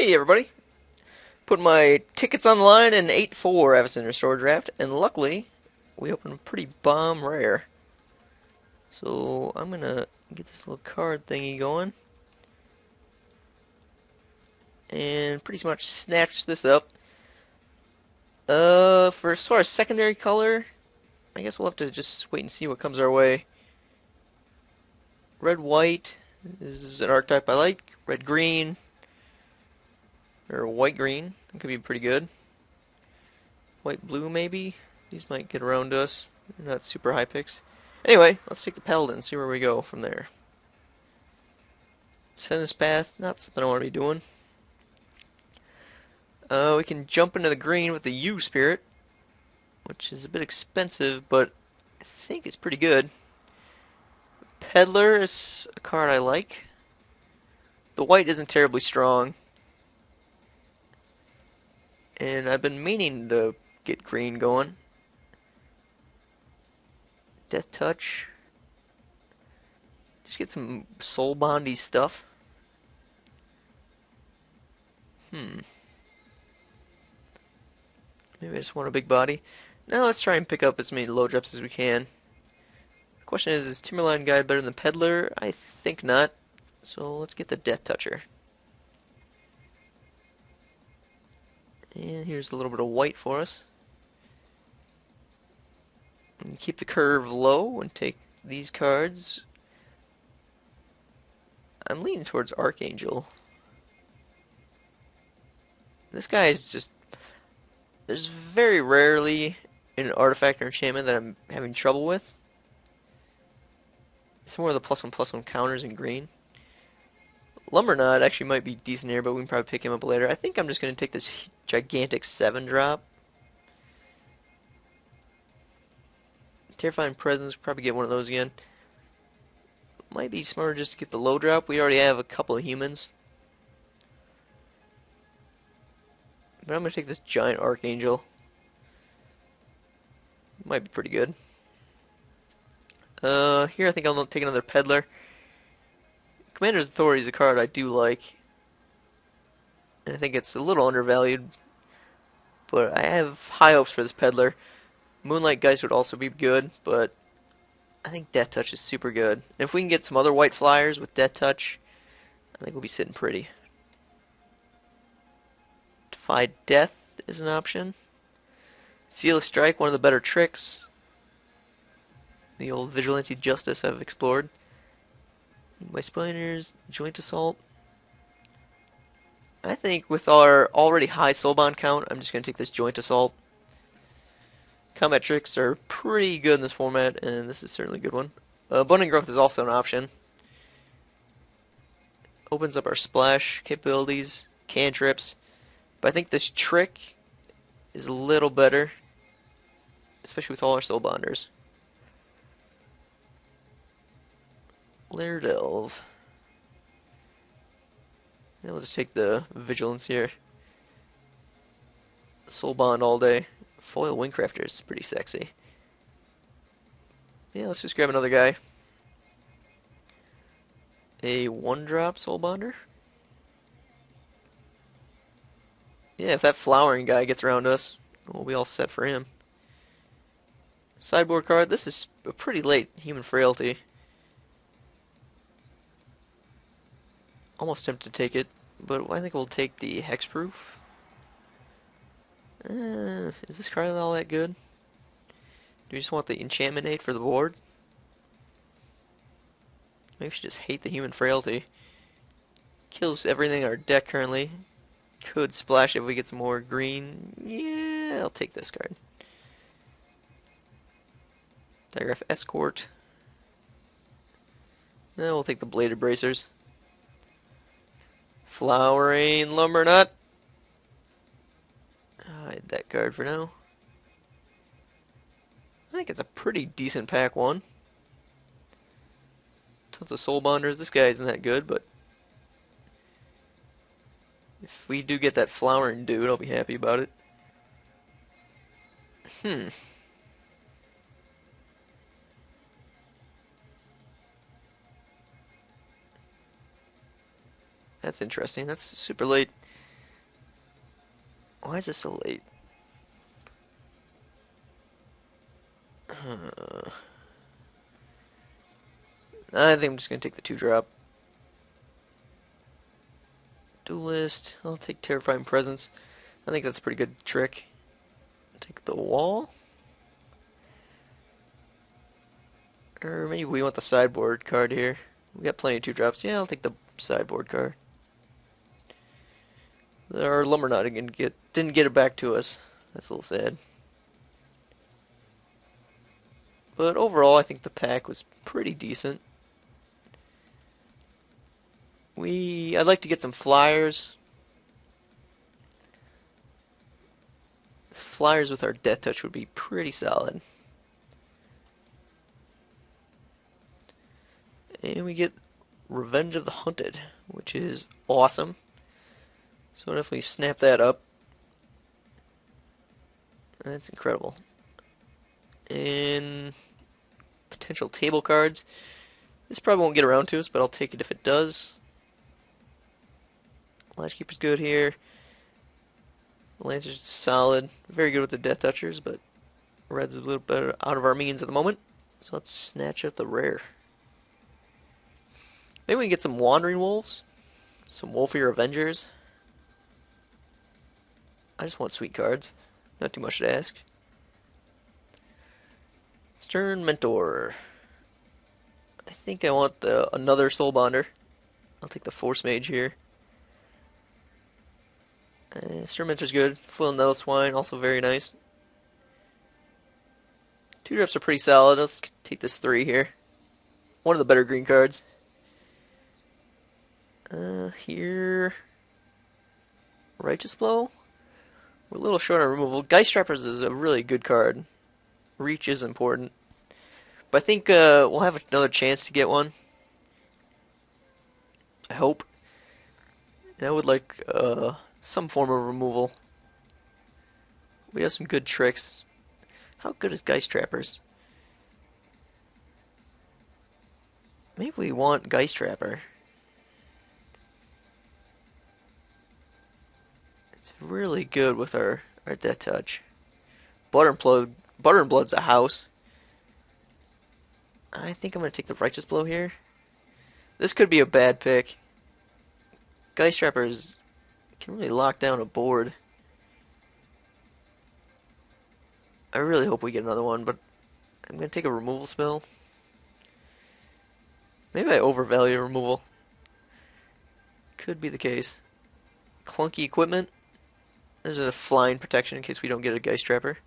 Hey everybody! Put my tickets on the line in 8-4 Avacyn Restore Draft, and luckily we opened a pretty bomb rare. So I'm gonna get this little card thingy going and pretty much snatch this up. For as far as secondary color, I guess we'll have to just wait and see what comes our way. Red white is an archetype I like. Red green or white green, it could be pretty good. White blue maybe. These might get around us. They're not super high picks. Anyway, let's take the Paladin and see where we go from there. Send this path, not something I want to be doing. We can jump into the green with the U Spirit, which is a bit expensive, but I think it's pretty good. Peddler is a card I like. The white isn't terribly strong, and I've been meaning to get green going. Death Touch. Just get some soul bondy stuff. Maybe I just want a big body. Now let's try and pick up as many low drops as we can. The question is Timberline Guide better than Peddler? I think not. So let's get the Death Toucher. And here's a little bit of white for us. And keep the curve low and take these cards. I'm leaning towards Archangel. This guy is just... There's very rarely an artifact or enchantment that I'm having trouble with. It's more of the +1/+1 counters in green. Lumbernut actually might be decent here, but we can probably pick him up later. I think I'm just going to take this gigantic 7-drop. Terrifying Presence, probably get one of those again. Might be smarter just to get the low drop. We already have a couple of humans. But I'm going to take this giant Archangel. Might be pretty good. Here I think I'll take another Peddler. Commander's Authority is a card I do like. And I think it's a little undervalued. But I have high hopes for this Peddler. Moonlight Geist would also be good, but I think Death Touch is super good. And if we can get some other white flyers with Death Touch, I think we'll be sitting pretty. Defy Death is an option. Seal of Strike, one of the better tricks. The old Vigilante Justice I've explored. My Spiners, Joint Assault. I think with our already high Soulbond count, I'm just going to take this Joint Assault. Combat tricks are pretty good in this format, and this is certainly a good one. Abundant Growth is also an option. Opens up our splash capabilities, cantrips. But I think this trick is a little better, especially with all our Soul Bonders. Lair Delve. Now we'll just take the Vigilance here. Soul Bond all day. Foil Wingcrafter is pretty sexy. Yeah, let's just grab another guy. A 1-drop Soul Bonder. Yeah, if that flowering guy gets around us, we'll be all set for him. Sideboard card. This is a pretty late Human Frailty. Almost tempted to take it, but I think we'll take the Hexproof. Is this card all that good? Do we just want the Enchantment 8 for the board? Maybe we should just hate the Human Frailty. Kills everything in our deck currently. Could splash if we get some more green. Yeah, I'll take this card. Digraph Escort. Now we'll take the Bladed Bracers. Flowering Lumbernut. Hide that card for now. I think it's a pretty decent pack one. Tons of Soul Bonders. This guy isn't that good, but if we do get that flowering dude, I'll be happy about it. That's interesting. That's super late. Why is this so late? I think I'm just gonna take the 2-drop. Duelist. I'll take Terrifying Presence. I think that's a pretty good trick. Take the wall. Or maybe we want the sideboard card here. We got plenty of 2-drops. Yeah, I'll take the sideboard card. Our Lumberknot didn't get it back to us. That's a little sad. But overall, I think the pack was pretty decent. I'd like to get some flyers. Flyers with our Death Touch would be pretty solid. And we get Revenge of the Hunted, which is awesome. So definitely snap that up. That's incredible. And potential table cards. This probably won't get around to us, but I'll take it if it does. Latchkeeper's good here. Lancer's solid. Very good with the Death Touchers, but Red's a little bit out of our means at the moment. So let's snatch up the rare. Maybe we can get some Wandering Wolves. Some Wolfier Avengers. I just want sweet cards. Not too much to ask. Stern Mentor. I think I want another Soul Bonder. I'll take the Force Mage here. Stern Mentor's good. Foil Nettle Swine, also very nice. 2-drops are pretty solid. Let's take this 3 here. One of the better green cards. Here. Righteous Blow. We're a little short on removal. Geist Trappers is a really good card. Reach is important. But I think we'll have another chance to get one. I hope. And I would like some form of removal. We have some good tricks. How good is Geist Trappers? Maybe we want Geist Trapper. It's really good with our Death Touch. Butter and Blood's a house. I think I'm going to take the Righteous Blow here. This could be a bad pick. Geist Trappers can really lock down a board. I really hope we get another one, but I'm going to take a removal spell. Maybe I overvalue removal. Could be the case. Clunky Equipment. There's a flying protection in case we don't get a Geist Trapper.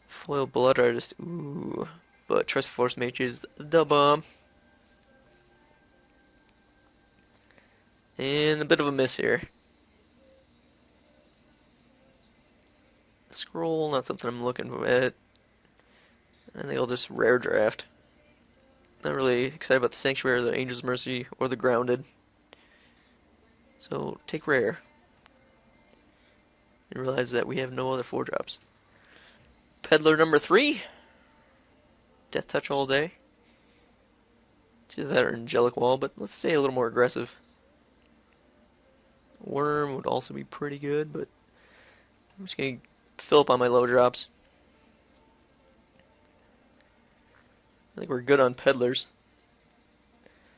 Foil Blood Artist. Ooh. But Trust Force Mage is the bomb. And a bit of a miss here. Scroll, not something I'm looking at. I think I'll just rare draft. Not really excited about the Sanctuary, or the Angel's Mercy, or the Grounded. So take rare. And realize that we have no other 4-drops. Peddler number 3. Death Touch all day. It's either that or Angelic Wall, but let's stay a little more aggressive. Worm would also be pretty good, but I'm just going to fill up on my low drops. I think we're good on Peddlers.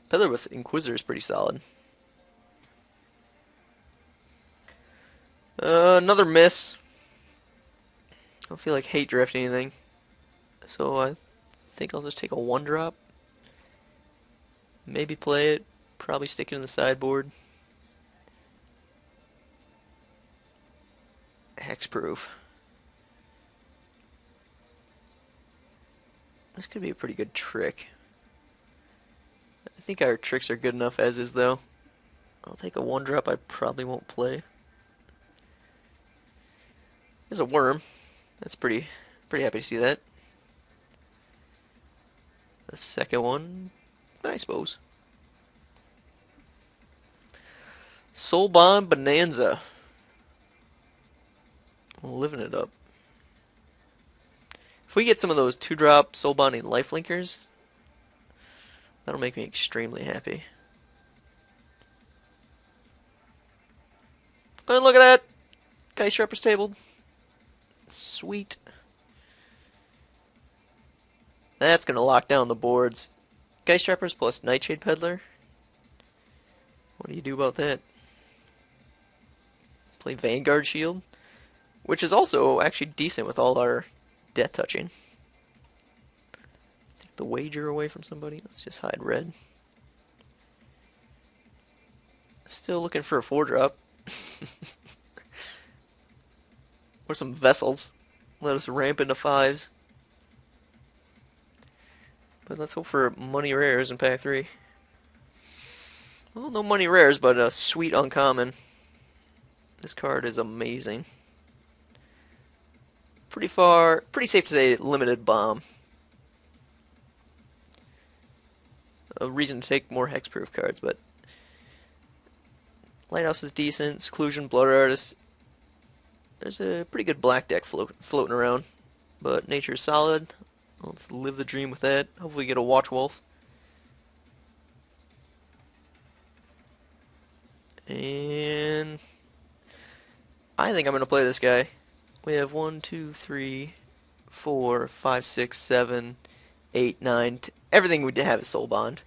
Peddler with Inquisitor is pretty solid. Another miss. I don't feel like hate drafting anything. So I think I'll just take a 1-drop. Maybe play it. Probably stick it in the sideboard. Hexproof. This could be a pretty good trick. I think our tricks are good enough as is, though. I'll take a 1-drop I probably won't play. There's a worm. That's pretty happy to see that. The second one, I suppose. Soulbond Bonanza. Living it up. If we get some of those 2-drop Soulbonding Lifelinkers, that'll make me extremely happy. And look at that! Geist Sharper's tabled. Sweet. That's going to lock down the boards. Geist Sharpers plus Nightshade Peddler. What do you do about that? Play Vanguard Shield, which is also actually decent with all our death touching. Take the wager away from somebody. Let's just hide red. Still looking for a 4-drop. Or some vessels. Let us ramp into 5s. But let's hope for money rares in pack 3. Well, no money rares, but a sweet uncommon. This card is amazing. Pretty safe to say limited bomb. A reason to take more hexproof cards, but Lighthouse is decent. Seclusion, Blood Artist. There's a pretty good black deck floating around, but Nature's solid. Let's live the dream with that. Hopefully get a Watch Wolf. And I think I'm going to play this guy. We have 1, 2, 3, 4, 5, 6, 7, 8, 9. Everything we have is Soul Bond.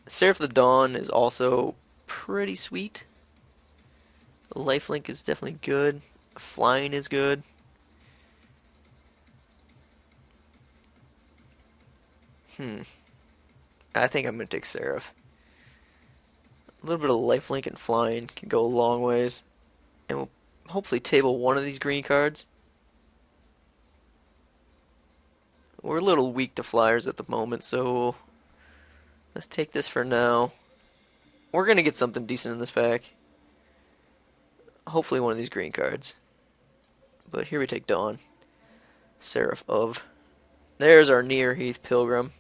Seraph of the Dawn is also pretty sweet. Lifelink is definitely good. Flying is good. I think I'm going to take Seraph. A little bit of lifelink and flying can go a long ways. And we'll hopefully table one of these green cards. We're a little weak to flyers at the moment, so let's take this for now. We're going to get something decent in this pack. Hopefully one of these green cards. But here we take Dawn. Seraph of. There's our Near Heath Pilgrim.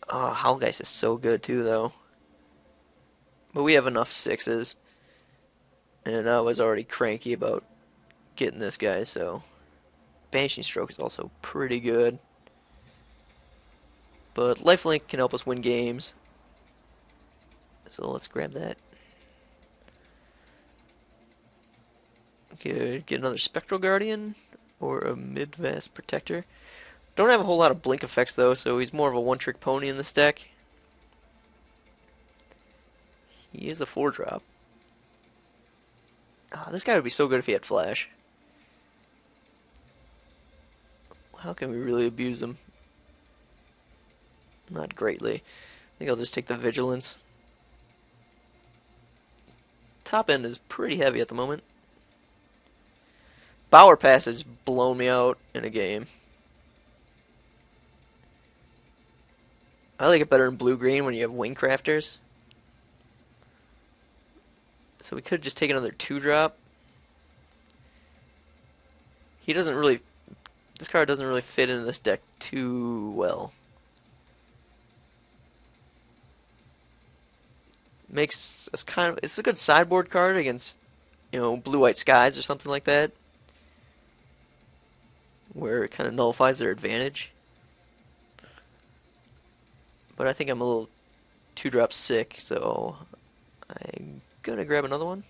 Oh, Howlgeist is so good too, though. But we have enough 6s. And I was already cranky about getting this guy, so Banishing Stroke is also pretty good. But Lifelink can help us win games. So let's grab that. Get another Spectral Guardian or a Midvast Protector. Don't have a whole lot of blink effects though, so he's more of a one-trick pony in this deck. He is a 4-drop. This guy would be so good if he had Flash. How can we really abuse him? Not greatly. I think I'll just take the Vigilance. Top end is pretty heavy at the moment. Bower Passage blown me out in a game. I like it better in blue-green when you have Wing Crafters. So we could just take another 2-drop. He doesn't really... This card doesn't really fit into this deck too well. Makes us kind of... It's a good sideboard card against, you know, blue-white skies or something like that, where it kind of nullifies their advantage. But I think I'm a little 2-drop sick, so I'm gonna grab another one.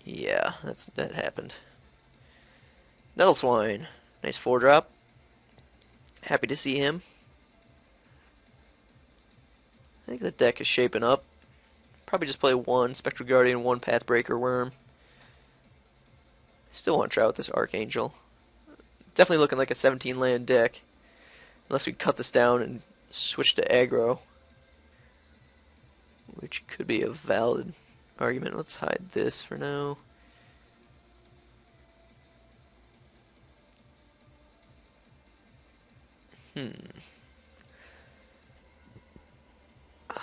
Yeah, that happened. Nettle Swine, nice 4-drop. Happy to see him. I think the deck is shaping up. Probably just play one Spectral Guardian, one Pathbreaker Worm. Still want to try with this Archangel. Definitely looking like a 17-land deck. Unless we cut this down and switch to aggro, which could be a valid argument. Let's hide this for now.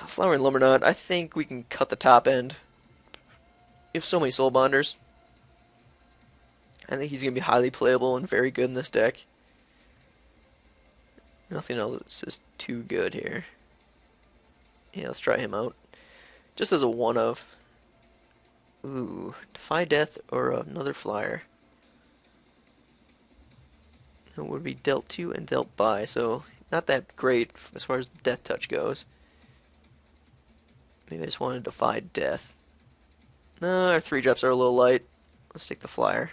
Flowering Lumbernut, I think we can cut the top end. We have so many Soul Bonders. I think he's going to be highly playable and very good in this deck. Nothing else is too good here. Yeah, let's try him out. Just as a one-of. Ooh, Defy Death or another flyer. It would be dealt to and dealt by, so not that great as far as the death touch goes. Maybe I just want to defy death. No, our 3-drops are a little light. Let's take the flyer.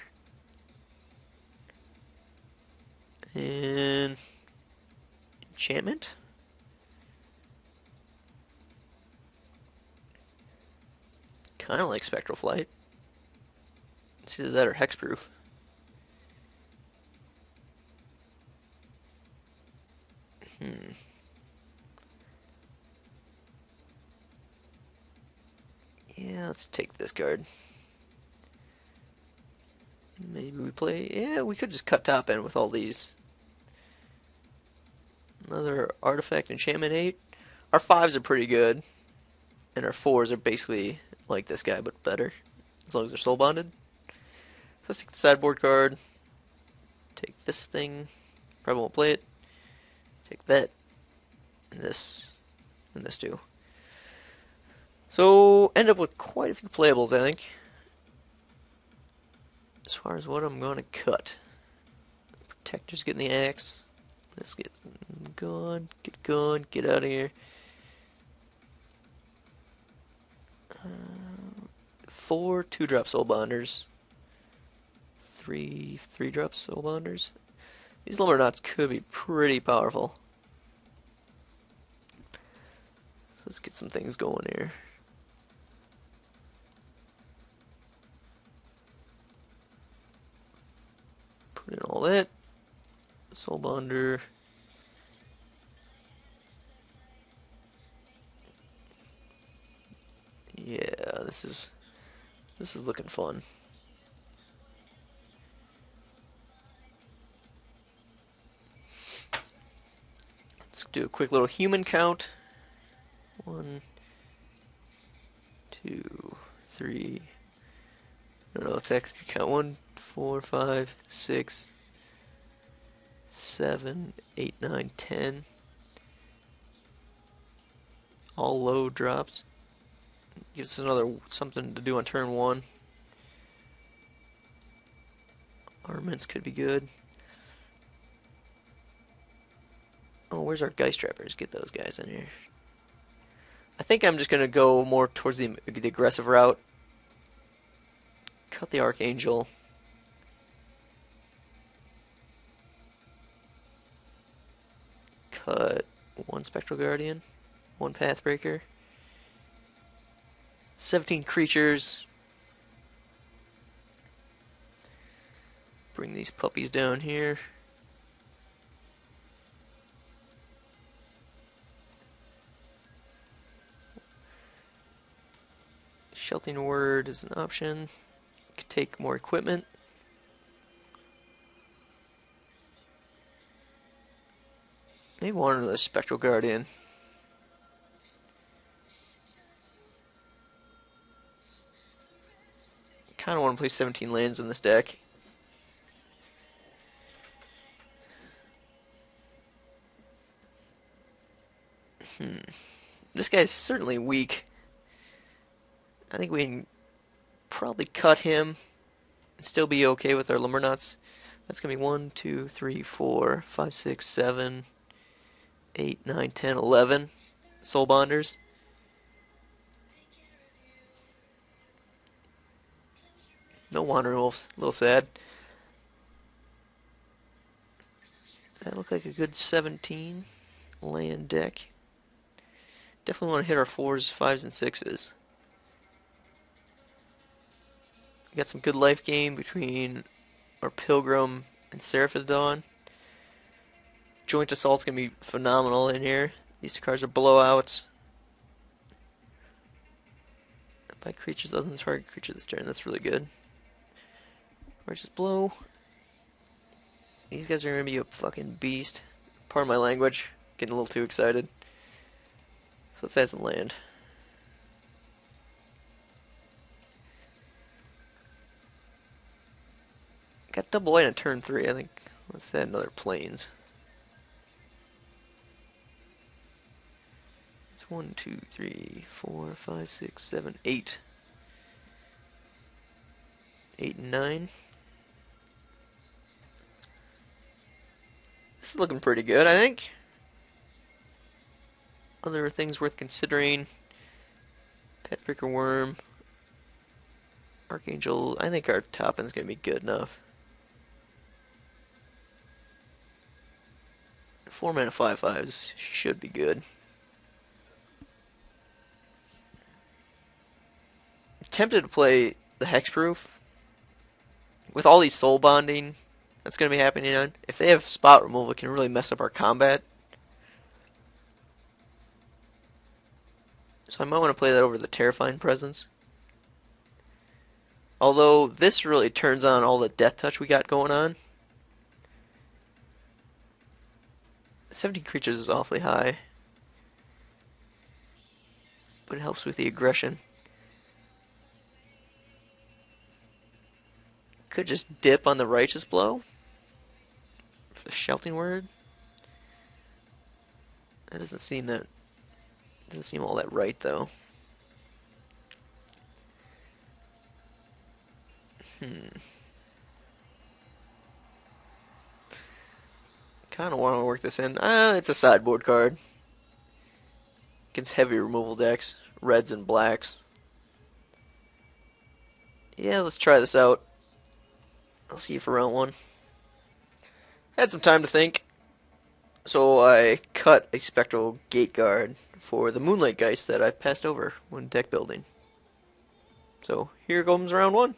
And enchantment. Kind of like Spectral Flight. It's either that or Hexproof. Yeah, let's take this card. Maybe we play... Yeah, we could just cut top end with all these. Another Artifact Enchantment 8. Our 5s are pretty good. And our 4s are basically like this guy, but better. As long as they're soul bonded. So let's take the sideboard card. Take this thing. Probably won't play it. Take that. And this. And this too. So, end up with quite a few playables, I think. As far as what I'm going to cut. Protector's getting the axe. Let's get gone. Get gone. Get out of here. 4 2-drop soul bonders. 3 3-drop soul bonders. These Lumbernauts could be pretty powerful. So let's get some things going here. Put in all that. Soul bonder. Yeah, this is looking fun. Let's do a quick little human count. 1, 2, 3. I don't know, let's actually count 1, 4, 5, 6, 7, 8, 9, 10. All low drops. Gives us another something to do on turn 1. Armaments could be good. Oh, where's our Geist Trappers? Get those guys in here. I think I'm just going to go more towards the aggressive route. Cut the Archangel. Cut 1 Spectral Guardian. 1 Pathbreaker. 17 creatures. Bring these puppies down here. Sheltering Word is an option. Could take more equipment. Maybe one of the Spectral Guardian. Kind of want to play 17 lands in this deck. This guy's certainly weak. I think we can probably cut him and still be okay with our Lumbernauts. That's going to be 1, 2, 3, 4, 5, 6, 7, 8, 9, 10, 11 Soul Bonders. No Wandering Wolves. A little sad. That looked like a good 17 land deck. Definitely want to hit our 4s, 5s, and 6s. We got some good life gain between our Pilgrim and Seraph of the Dawn. Joint Assault's going to be phenomenal in here. These 2 cards are blowouts. By creatures other than target creature this turn, that's really good. Righteous Blow. These guys are going to be a fucking beast. Pardon my language. Getting a little too excited. So let's add some land. Got double white on turn 3, I think. Let's add another plains. It's 1, 2, 3, 4, 5, 6, 7, 8. 8 and 9. This is looking pretty good, I think. Other things worth considering. Pathbreaker Worm. Archangel. I think our top end's going to be good enough. 4 mana 5/5s should be good. Tempted to play the Hexproof. With all these soul bonding that's going to be happening on, if they have spot removal, it can really mess up our combat. So I might want to play that over the Terrifying Presence. Although this really turns on all the Death Touch we got going on. 17 creatures is awfully high. But it helps with the aggression. Could just dip on the Righteous Blow. For the Shouting Word. That doesn't seem all that right though. Kind of want to work this in. It's a sideboard card. Against heavy removal decks, reds and blacks. Yeah, let's try this out. I'll see you for round 1. Had some time to think, so I cut a Spectral Gate Guard for the Moonlight Geist that I passed over when deck building. So here comes round 1.